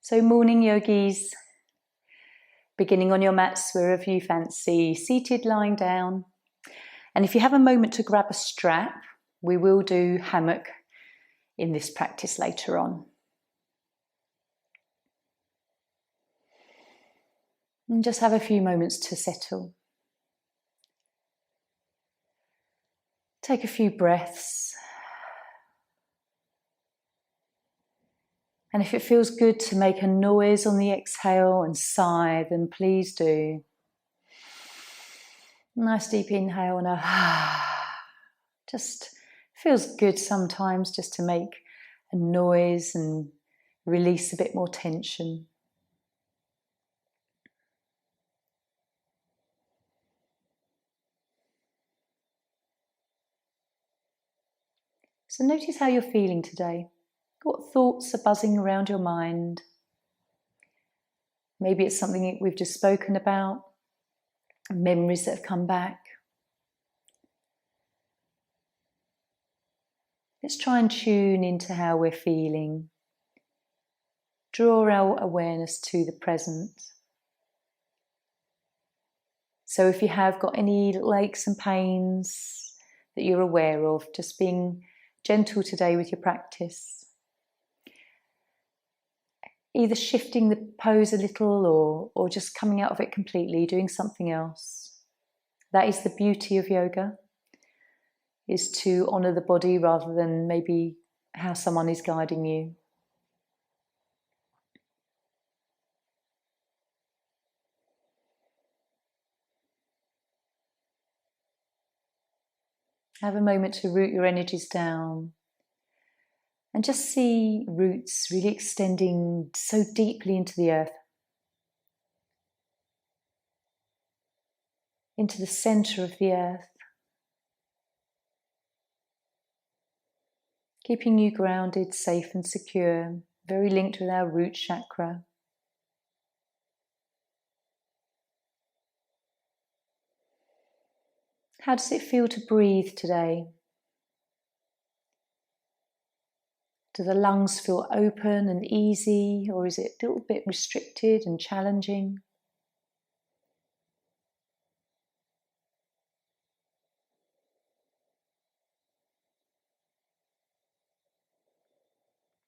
So morning yogis, beginning on your mats wherever you fancy, seated, lying down. And if you have a moment to grab a strap, we will do hammock in this practice later on. And just have a few moments to settle. Take a few breaths. And if it feels good to make a noise on the exhale and sigh, then please do. Nice deep inhale and a just feels good sometimes just to make a noise and release a bit more tension. So notice how you're feeling today. What thoughts are buzzing around your mind? Maybe it's something that we've just spoken about, memories that have come back. Let's try and tune into how we're feeling. Draw our awareness to the present. So if you have got any little aches and pains that you're aware of, just being gentle today with your practice. Either shifting the pose a little or just coming out of it completely, doing something else. That is the beauty of yoga, is to honour the body rather than maybe how someone is guiding you. Have a moment to root your energies down and just see roots really extending so deeply into the earth, into the centre of the earth, keeping you grounded, safe and secure, very linked with our root chakra. How does it feel to breathe today? Do the lungs feel open and easy, or is it a little bit restricted and challenging?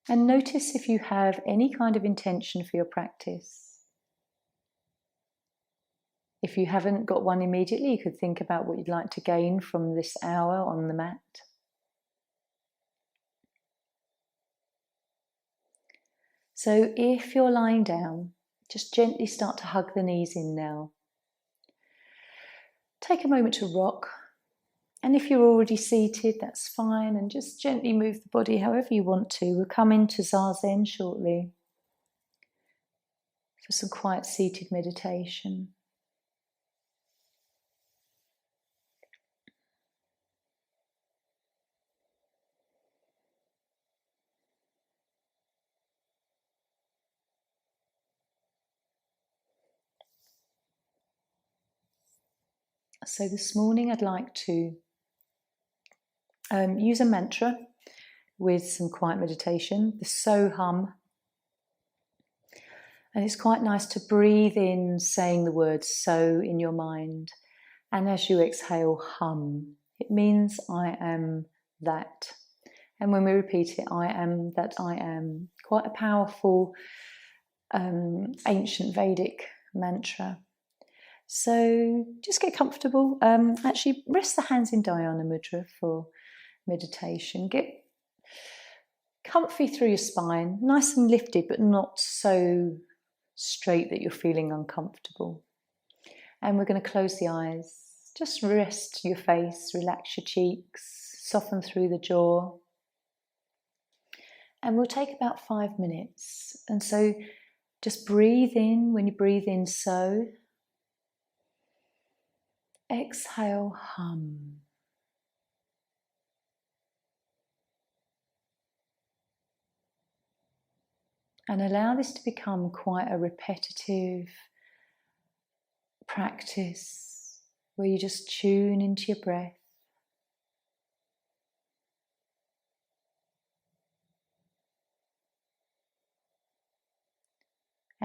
And notice if you have any kind of intention for your practice. If you haven't got one immediately, you could think about what you'd like to gain from this hour on the mat. So if you're lying down, just gently start to hug the knees in now. Take a moment to rock. And if you're already seated, that's fine. And just gently move the body however you want to. We'll come into Zazen shortly for some quiet seated meditation. So this morning I'd like to use a mantra with some quiet meditation, the So Hum. And it's quite nice to breathe in saying the word so in your mind. And as you exhale, hum. It means I am that. And when we repeat it, I am that I am. Quite a powerful ancient Vedic mantra. So just get comfortable. Actually, rest the hands in Dhyana Mudra for meditation. Get comfy through your spine, nice and lifted, but not so straight that you're feeling uncomfortable. And we're going to close the eyes. Just rest your face, relax your cheeks, soften through the jaw. And we'll take about 5 minutes. And so just breathe in when you breathe in, so. Exhale, hum. And allow this to become quite a repetitive practice where you just tune into your breath.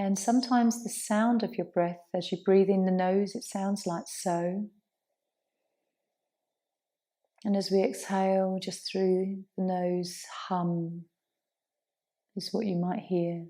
And sometimes the sound of your breath, as you breathe in the nose, it sounds like so. And as we exhale just through the nose, hum is what you might hear.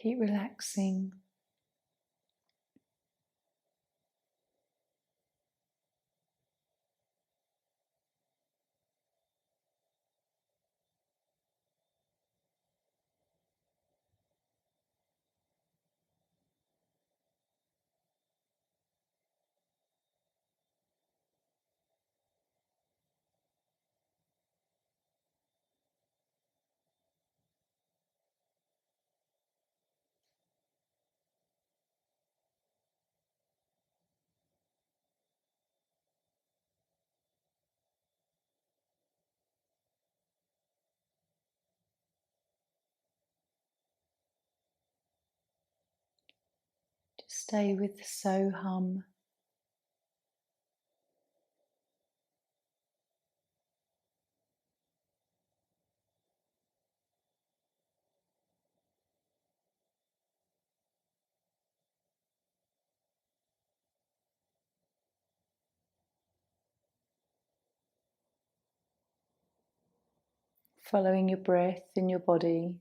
Keep relaxing. Just stay with the so hum. Following your breath in your body.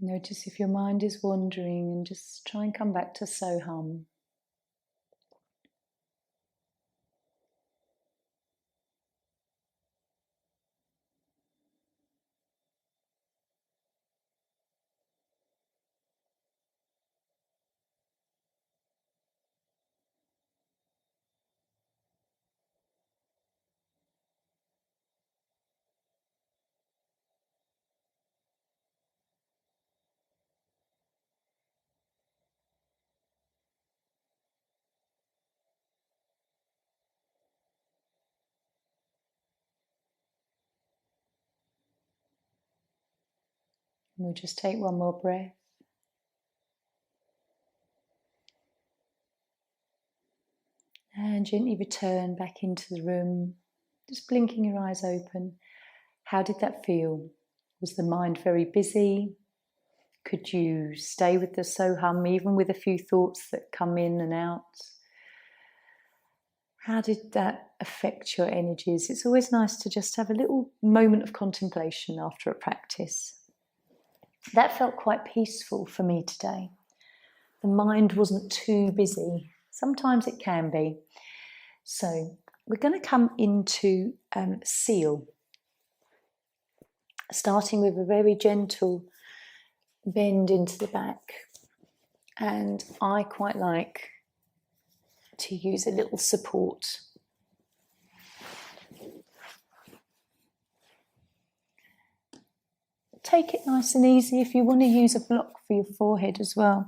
Notice if your mind is wandering and just try and come back to so hum. And we'll just take one more breath. And gently return back into the room, just blinking your eyes open. How did that feel? Was the mind very busy? Could you stay with the so hum even with a few thoughts that come in and out? How did that affect your energies? It's always nice to just have a little moment of contemplation after a practice. That felt quite peaceful for me today. the mind wasn't too busy. Sometimes it can be. So we're going to come into seal, starting with a very gentle bend into the back. And I quite like to use a little support. Take it nice and easy. If you want to use a block for your forehead as well,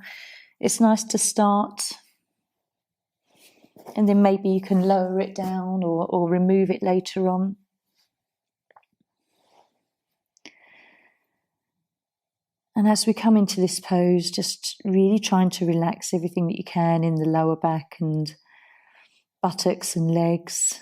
it's nice to start, and then maybe you can lower it down or remove it later on. And as we come into this pose, just really trying to relax everything that you can in the lower back and buttocks and legs.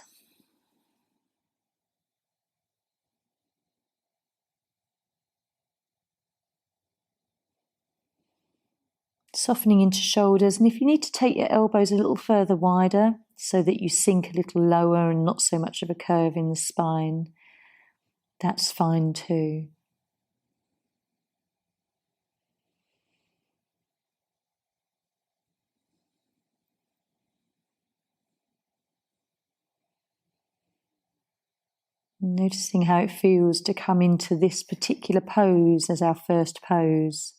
Softening into shoulders, and if you need to take your elbows a little further wider so that you sink a little lower and not so much of a curve in the spine, that's fine too. Noticing how it feels to come into this particular pose as our first pose.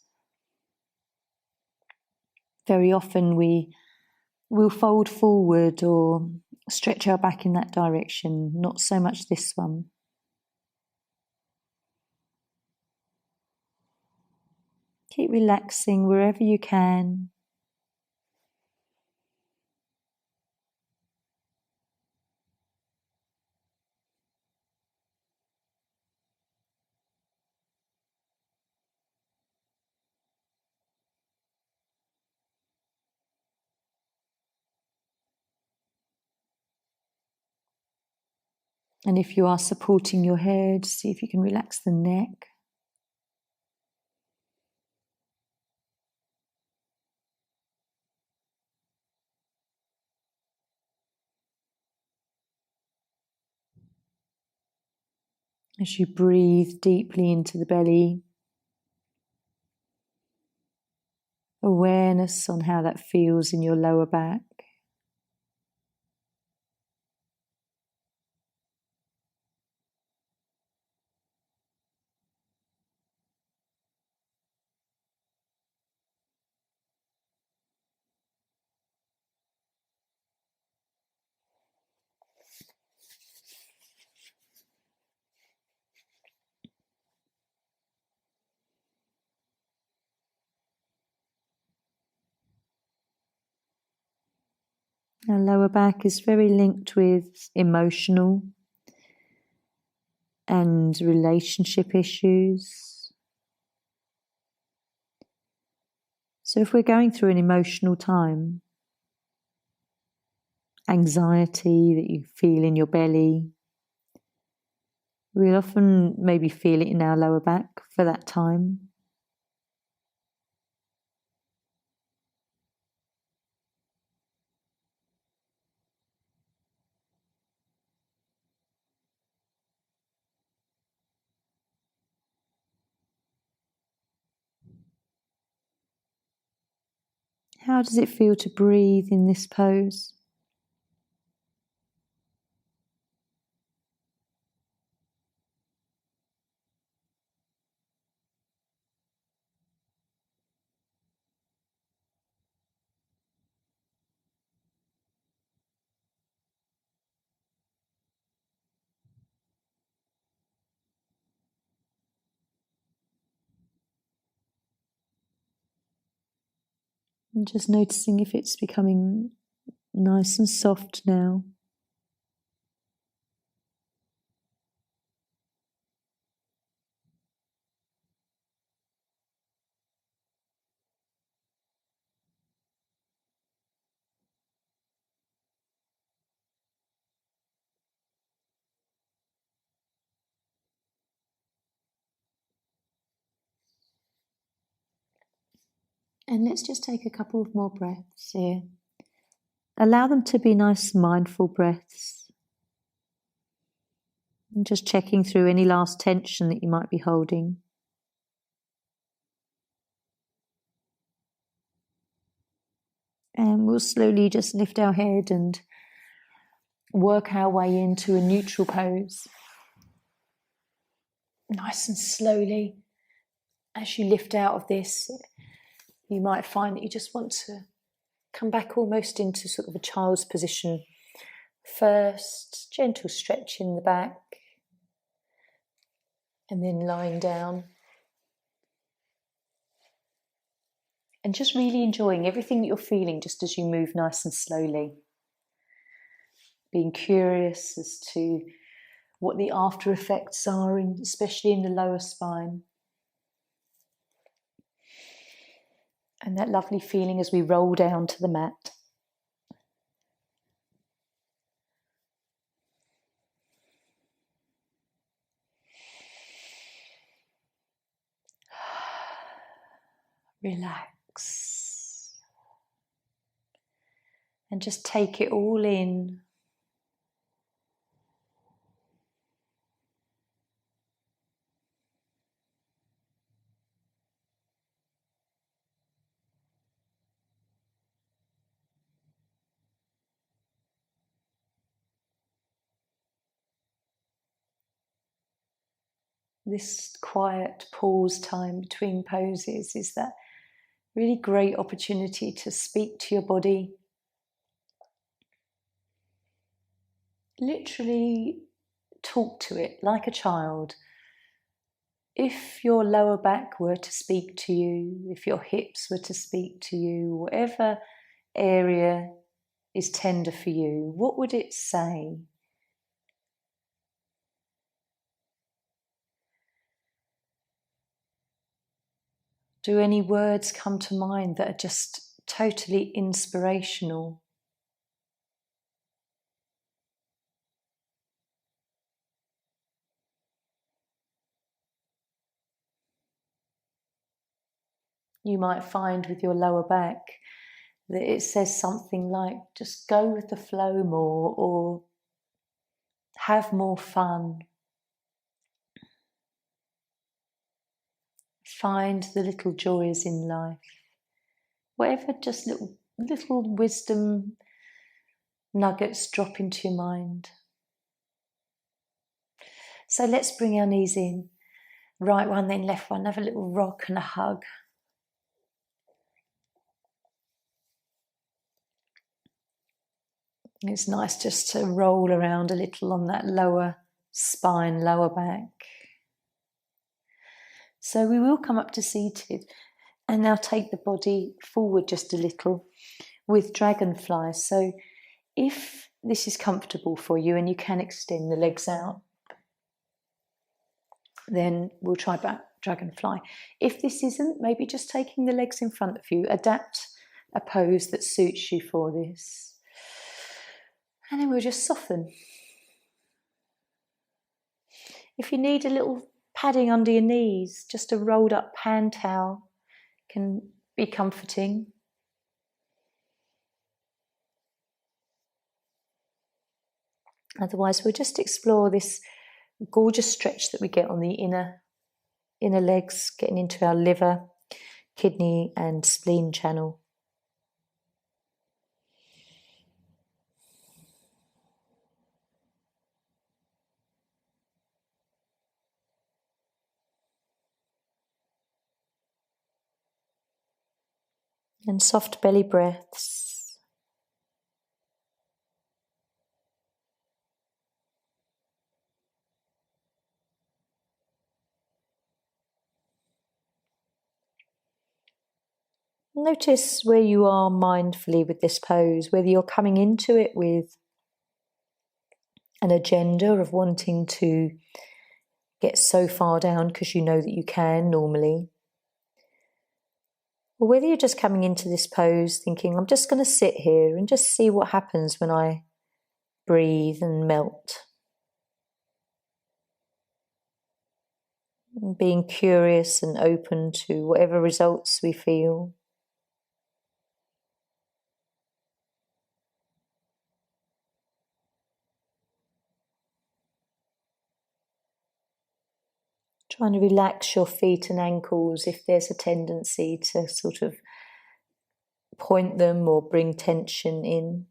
Very often we will fold forward or stretch our back in that direction, not so much this one. Keep relaxing wherever you can. And if you are supporting your head, see if you can relax the neck. As you breathe deeply into the belly, awareness on how that feels in your lower back. Our lower back is very linked with emotional and relationship issues. So if we're going through an emotional time, anxiety that you feel in your belly, we'll often maybe feel it in our lower back for that time. How does it feel to breathe in this pose? And just noticing if it's becoming nice and soft now. And let's just take a couple of more breaths here. Allow them to be nice, mindful breaths. And just checking through any last tension that you might be holding. And we'll slowly just lift our head and work our way into a neutral pose. Nice and slowly, as you lift out of this, you might find that you just want to come back almost into sort of a child's position. First, gentle stretch in the back, and then lying down. And just really enjoying everything that you're feeling just as you move nice and slowly. Being curious as to what the after effects are, especially in the lower spine. And that lovely feeling as we roll down to the mat. Relax. And just take it all in. This quiet pause time between poses is that really great opportunity to speak to your body. Literally talk to it like a child. If your lower back were to speak to you, if your hips were to speak to you, whatever area is tender for you, what would it say? Do any words come to mind that are just totally inspirational? You might find with your lower back that it says something like, just go with the flow more, or have more fun. Find the little joys in life. Whatever just little wisdom nuggets drop into your mind. So let's bring our knees in. Right one, then left one. Have a little rock and a hug. It's nice just to roll around a little on that lower spine, lower back. So we will come up to seated and now take the body forward just a little with dragonfly. So if this is comfortable for you and you can extend the legs out, then we'll try back dragonfly. If this isn't, maybe just taking the legs in front of you, adapt a pose that suits you for this. And then we'll just soften. If you need a little padding under your knees, just a rolled up hand towel can be comforting. Otherwise, we'll just explore this gorgeous stretch that we get on the inner legs, getting into our liver, kidney and spleen channel. And soft belly breaths. Notice where you are mindfully with this pose, whether you're coming into it with an agenda of wanting to get so far down because you know that you can normally, or whether you're just coming into this pose thinking, I'm just going to sit here and just see what happens when I breathe and melt. And being curious and open to whatever results we feel. Trying to relax your feet and ankles if there's a tendency to sort of point them or bring tension in.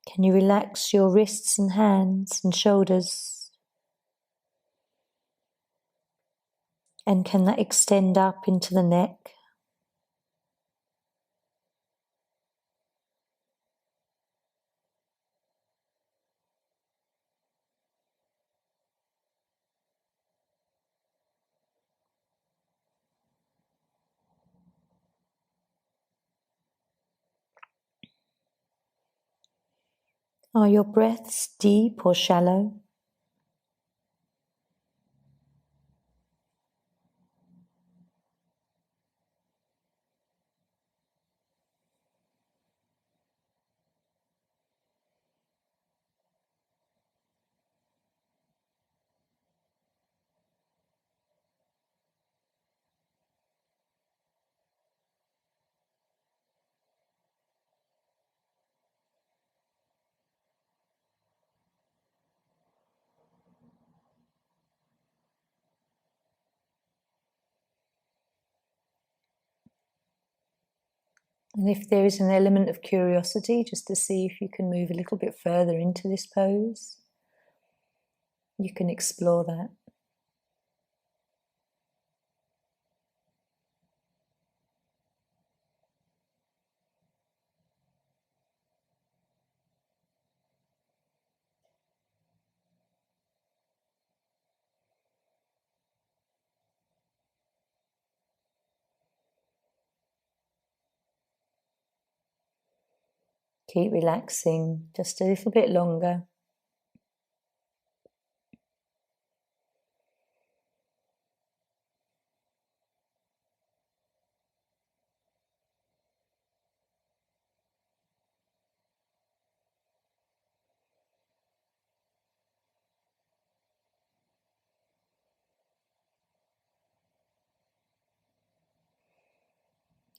Can you relax your wrists and hands and shoulders? And can that extend up into the neck? Are your breaths deep or shallow? And if there is an element of curiosity, just to see if you can move a little bit further into this pose, you can explore that. Keep relaxing just a little bit longer.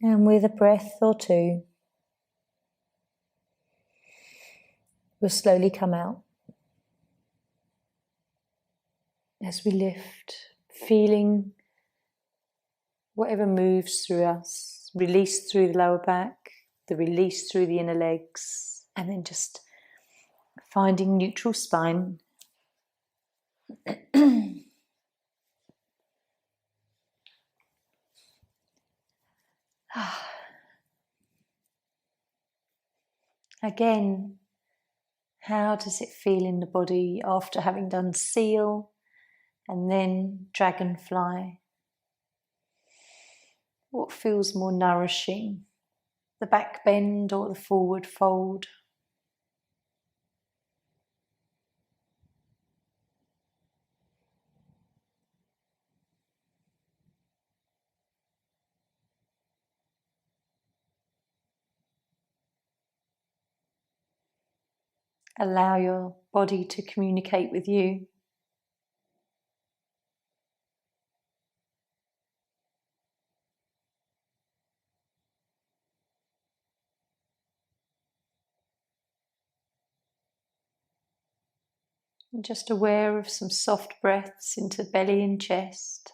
And with a breath or two, we'll slowly come out. As we lift, feeling whatever moves through us, release through the lower back, the release through the inner legs, and then just finding neutral spine. Again, how does it feel in the body after having done seal and then dragonfly? What feels more nourishing, the back bend or the forward fold? Allow your body to communicate with you. And just aware of some soft breaths into belly and chest.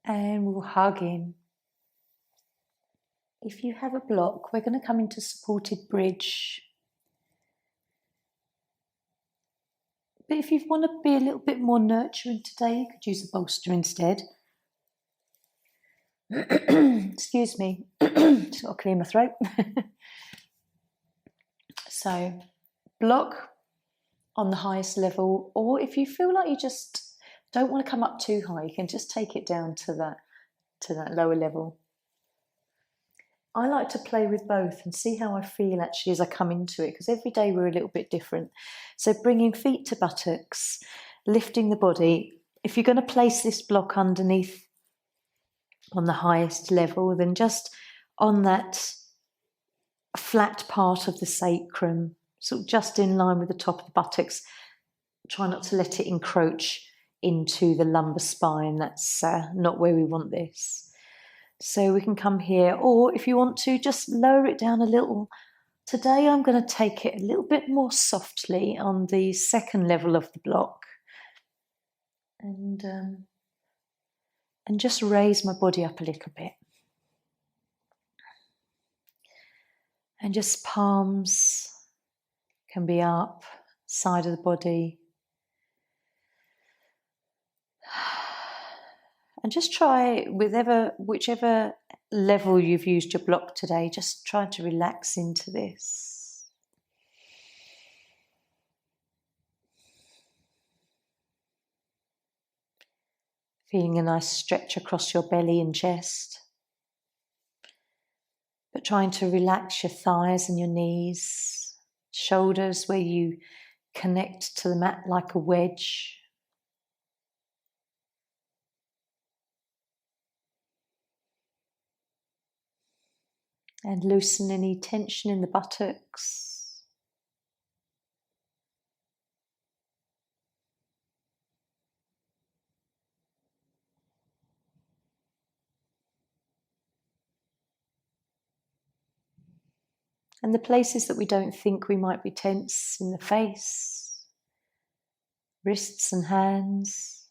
And we'll hug in. If you have a block, we're going to come into supported bridge. But if you want to be a little bit more nurturing today, you could use a bolster instead. Excuse me, just got to clear my throat. So, block on the highest level, or if you feel like you just don't want to come up too high, you can just take it down to that lower level. I like to play with both and see how I feel actually as I come into it, because every day we're a little bit different. So bringing feet to buttocks, lifting the body. If you're going to place this block underneath on the highest level, then just on that flat part of the sacrum, sort of just in line with the top of the buttocks. Try not to let it encroach into the lumbar spine. That's not where we want this. So we can come here, or if you want to, just lower it down a little. Today I'm going to take it a little bit more softly on the second level of the block, and just raise my body up a little bit. And just palms can be up, side of the body. And just try, whichever level you've used your block today, just try to relax into this. Feeling a nice stretch across your belly and chest. But trying to relax your thighs and your knees, shoulders where you connect to the mat like a wedge. And loosen any tension in the buttocks. And the places that we don't think we might be tense in the face, wrists and hands.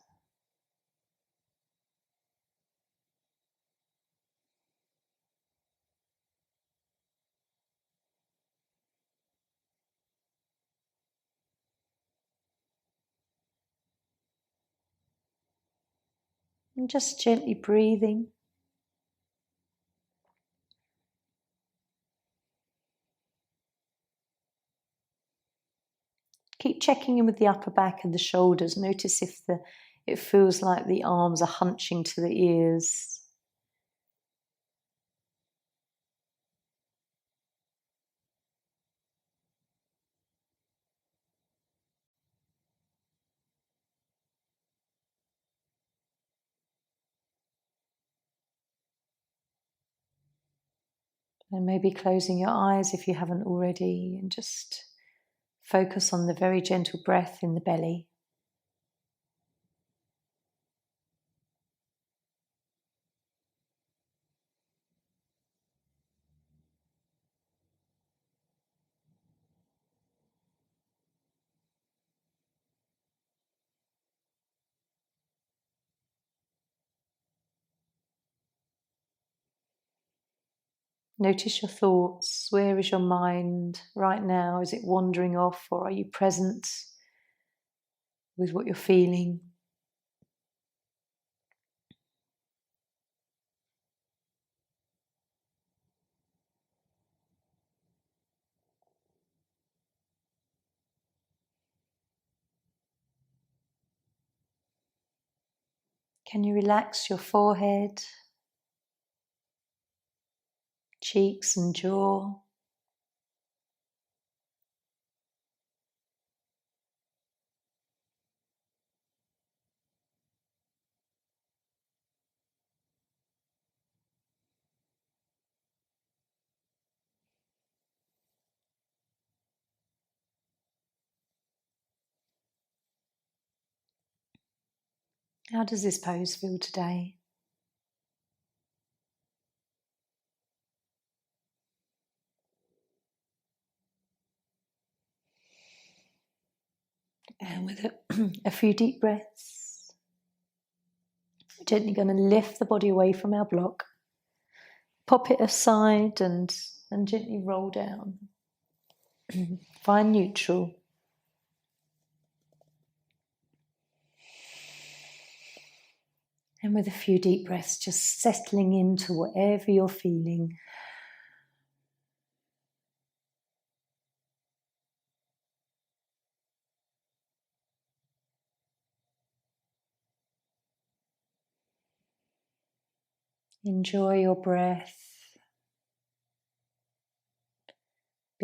And just gently breathing. Keep checking in with the upper back and the shoulders. Notice if it feels like the arms are hunching to the ears. And maybe closing your eyes if you haven't already, and just focus on the very gentle breath in the belly. Notice your thoughts. Where is your mind right now? Is it wandering off, or are you present with what you're feeling? Can you relax your forehead, cheeks and jaw? How does this pose feel today? And with a few deep breaths, we're gently going to lift the body away from our block, pop it aside and gently roll down. Find neutral. And with a few deep breaths, just settling into whatever you're feeling. Enjoy your breath.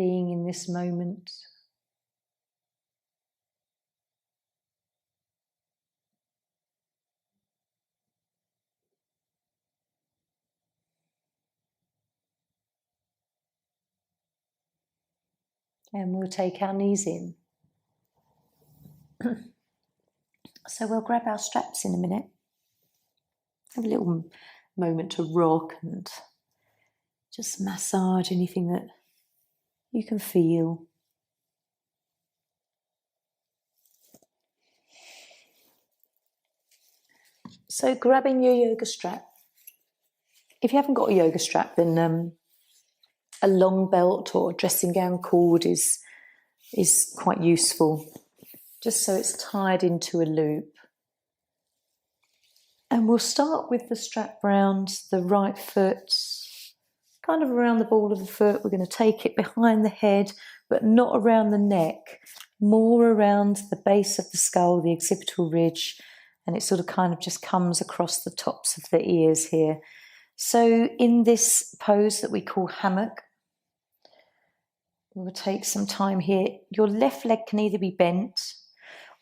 being in this moment. And we'll take our knees in. So we'll grab our straps in a minute. Have a little moment to rock and just massage anything that you can feel. So grabbing your yoga strap. If you haven't got a yoga strap, then a long belt or dressing gown cord is quite useful, just so it's tied into a loop. And we'll start with the strap round the right foot, kind of around the ball of the foot. We're going to take it behind the head, but not around the neck, more around the base of the skull, the occipital ridge, and it sort of kind of just comes across the tops of the ears here. So in this pose that we call hammock, we'll take some time here. Your left leg can either be bent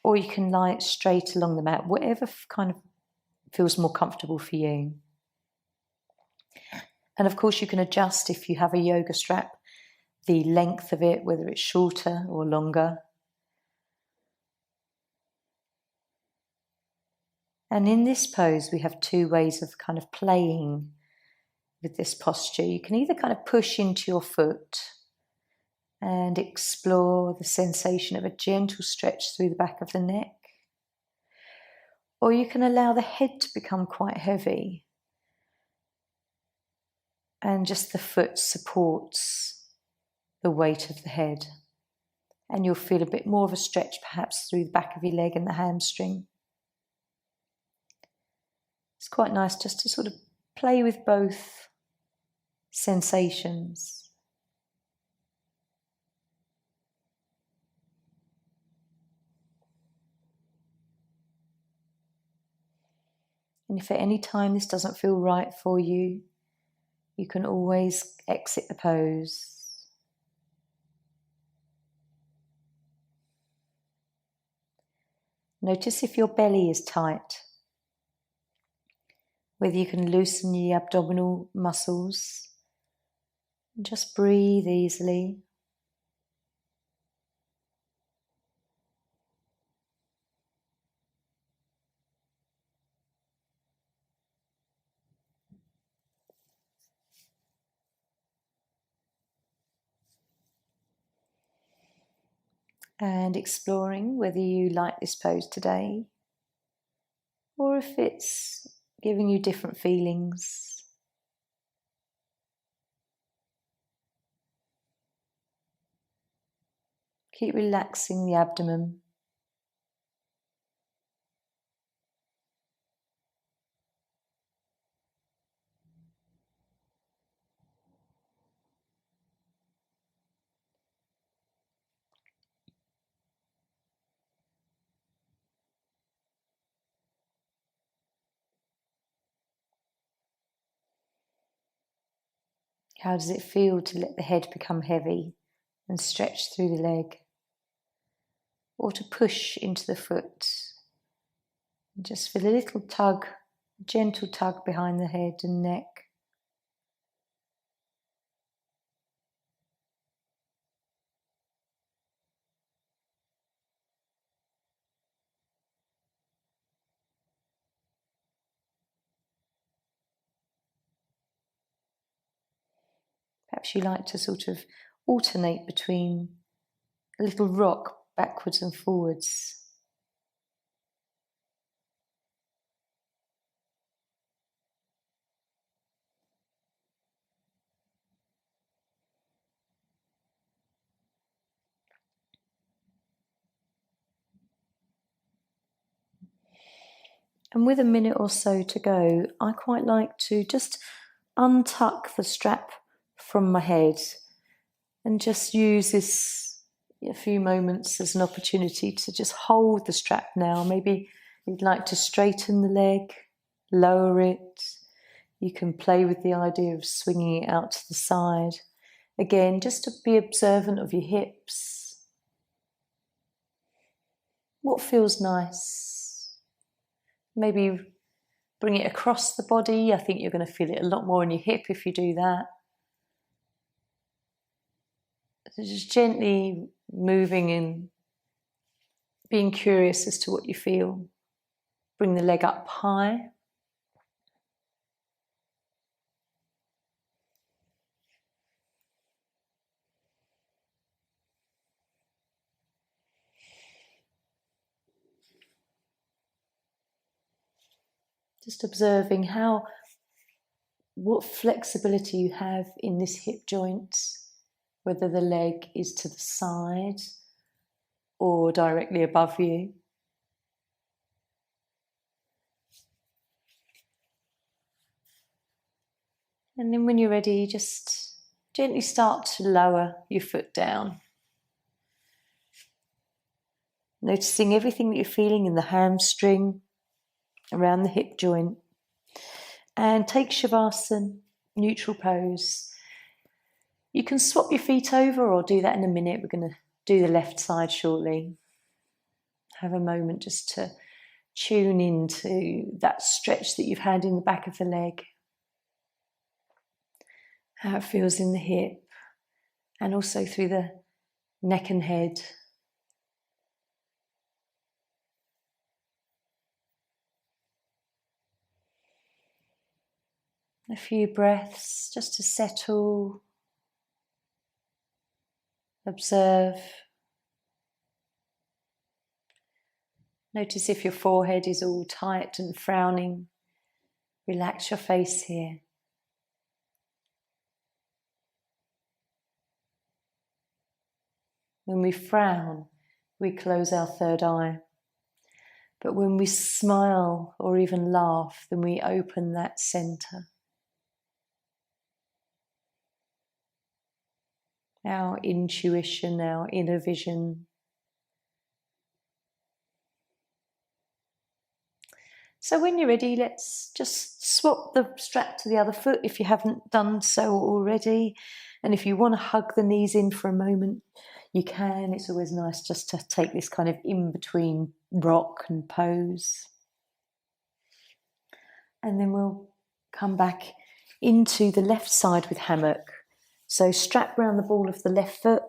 or you can lie it straight along the mat, whatever kind of feels more comfortable for you. And of course you can adjust, if you have a yoga strap, the length of it, whether it's shorter or longer. And in this pose we have two ways of kind of playing with this posture. You can either kind of push into your foot and explore the sensation of a gentle stretch through the back of the neck, or you can allow the head to become quite heavy and just the foot supports the weight of the head, and you'll feel a bit more of a stretch perhaps through the back of your leg and the hamstring. It's quite nice just to sort of play with both sensations. And if at any time this doesn't feel right for you, you can always exit the pose. Notice if your belly is tight, whether you can loosen the abdominal muscles. Just breathe easily. And exploring whether you like this pose today or if it's giving you different feelings. Keep relaxing the abdomen. How does it feel to let the head become heavy and stretch through the leg? Or to push into the foot? Just feel a little tug, a gentle tug behind the head and neck. Perhaps you like to sort of alternate between a little rock backwards and forwards. And with a minute or so to go, I quite like to just untuck the strap from my head and just use this a few moments as an opportunity to just hold the strap now. Maybe you'd like to straighten the leg, lower it. You can play with the idea of swinging it out to the side. Again, just to be observant of your hips. What feels nice? Maybe bring it across the body. I think you're going to feel it a lot more in your hip if you do that. So just gently moving and being curious as to what you feel. Bring the leg up high. Just observing what flexibility you have in this hip joint, whether the leg is to the side or directly above you. And then when you're ready, just gently start to lower your foot down. Noticing everything that you're feeling in the hamstring, around the hip joint. And take Shavasana, neutral pose. You can swap your feet over or do that in a minute. We're going to do the left side shortly. Have a moment just to tune into that stretch that you've had in the back of the leg. How it feels in the hip and also through the neck and head. A few breaths just to settle, observe. Notice if your forehead is all tight and frowning. Relax your face here. When we frown, we close our third eye. But when we smile or even laugh, then we open that center. Our intuition, our inner vision. So when you're ready, let's just swap the strap to the other foot if you haven't done so already. And if you want to hug the knees in for a moment, you can. It's always nice just to take this kind of in-between rock and pose. And then we'll come back into the left side with hammock. So strap round the ball of the left foot.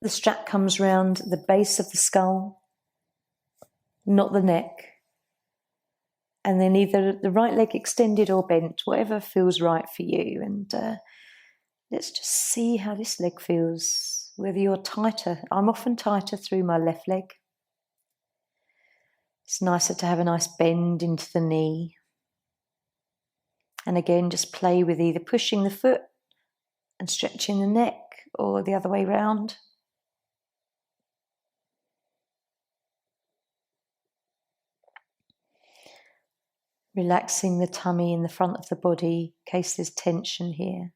The strap comes round the base of the skull, not the neck. And then either the right leg extended or bent, whatever feels right for you. And let's just see how this leg feels, whether you're tighter. I'm often tighter through my left leg. It's nicer to have a nice bend into the knee. And again, just play with either pushing the foot and stretching the neck or the other way round. Relaxing the tummy in the front of the body in case there's tension here.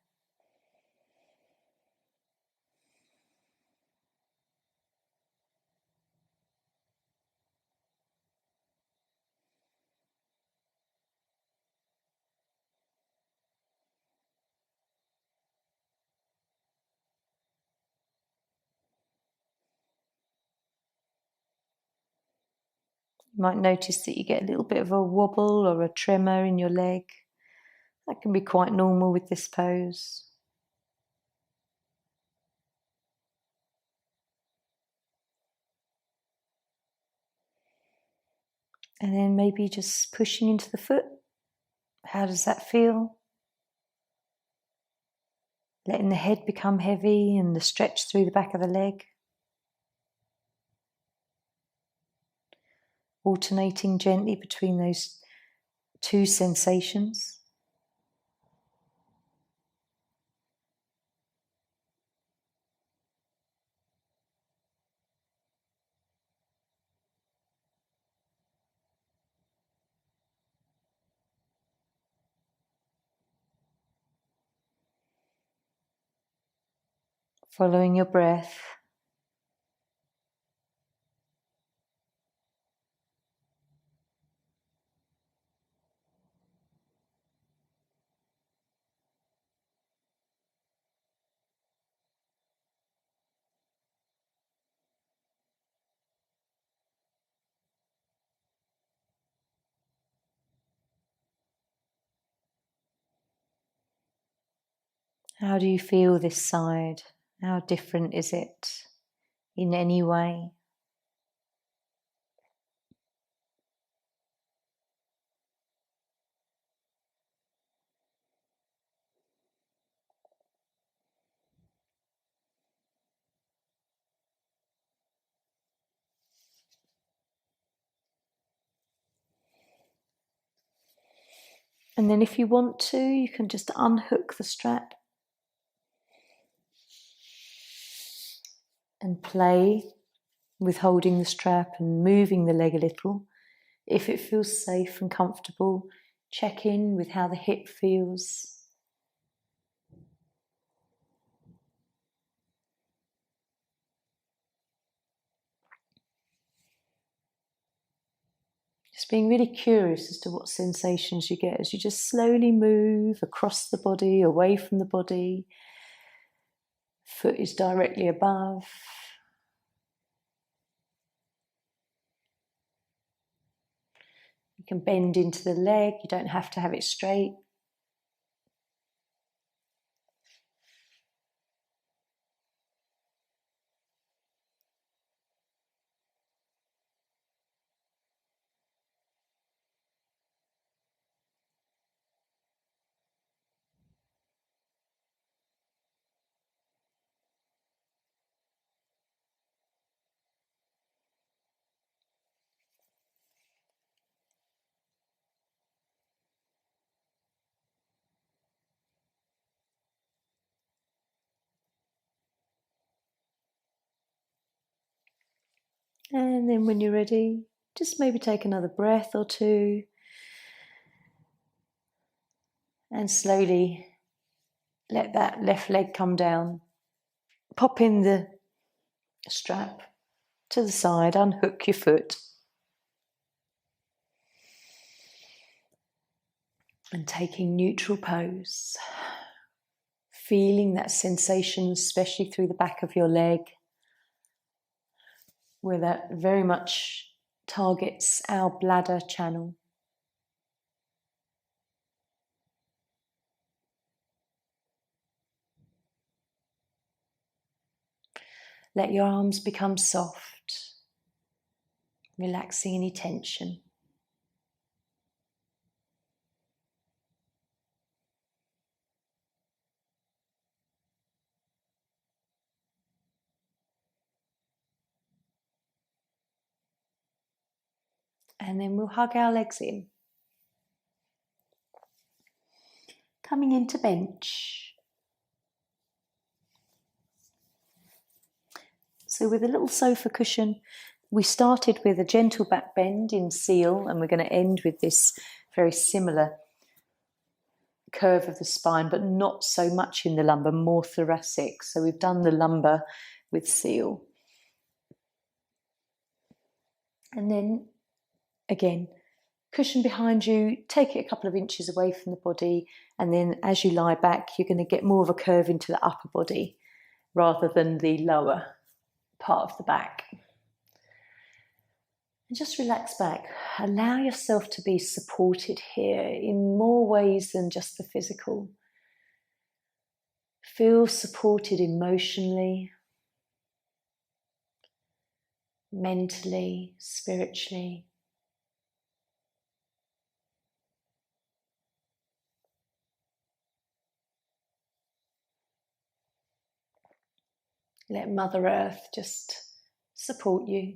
You might notice that you get a little bit of a wobble or a tremor in your leg. That can be quite normal with this pose. And then maybe just pushing into the foot. How does that feel? Letting the head become heavy and the stretch through the back of the leg. Alternating gently between those two sensations. Following your breath. How do you feel this side? How different is it in any way? And then if you want to, you can just unhook the strap and play with holding the strap and moving the leg a little. If it feels safe and comfortable, check in with how the hip feels. Just being really curious as to what sensations you get as you just slowly move across the body, away from the body. Foot is directly above. You can bend into the leg, you don't have to have it straight. And then when you're ready, just maybe take another breath or two. And slowly let that left leg come down. Pop in the strap to the side, unhook your foot. And taking neutral pose. Feeling that sensation, especially through the back of your leg, where that very much targets our bladder channel. Let your arms become soft, relaxing any tension. And then we'll hug our legs in. Coming into bench. So with a little sofa cushion, we started with a gentle back bend in seal, and we're going to end with this very similar curve of the spine, but not so much in the lumbar, more thoracic. So we've done the lumbar with seal. And then again, cushion behind you, take it a couple of inches away from the body, and then as you lie back, you're going to get more of a curve into the upper body rather than the lower part of the back. And just relax back. Allow yourself to be supported here in more ways than just the physical. Feel supported emotionally, mentally, spiritually. Let Mother Earth just support you.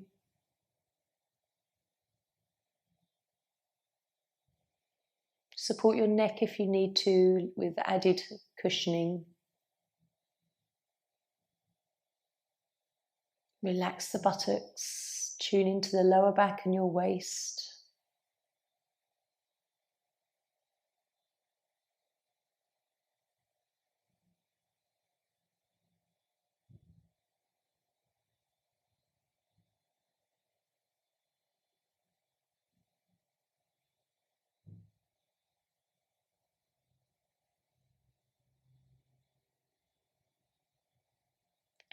Support your neck if you need to with added cushioning. Relax the buttocks, tune into the lower back and your waist.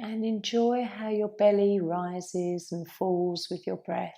And enjoy how your belly rises and falls with your breath.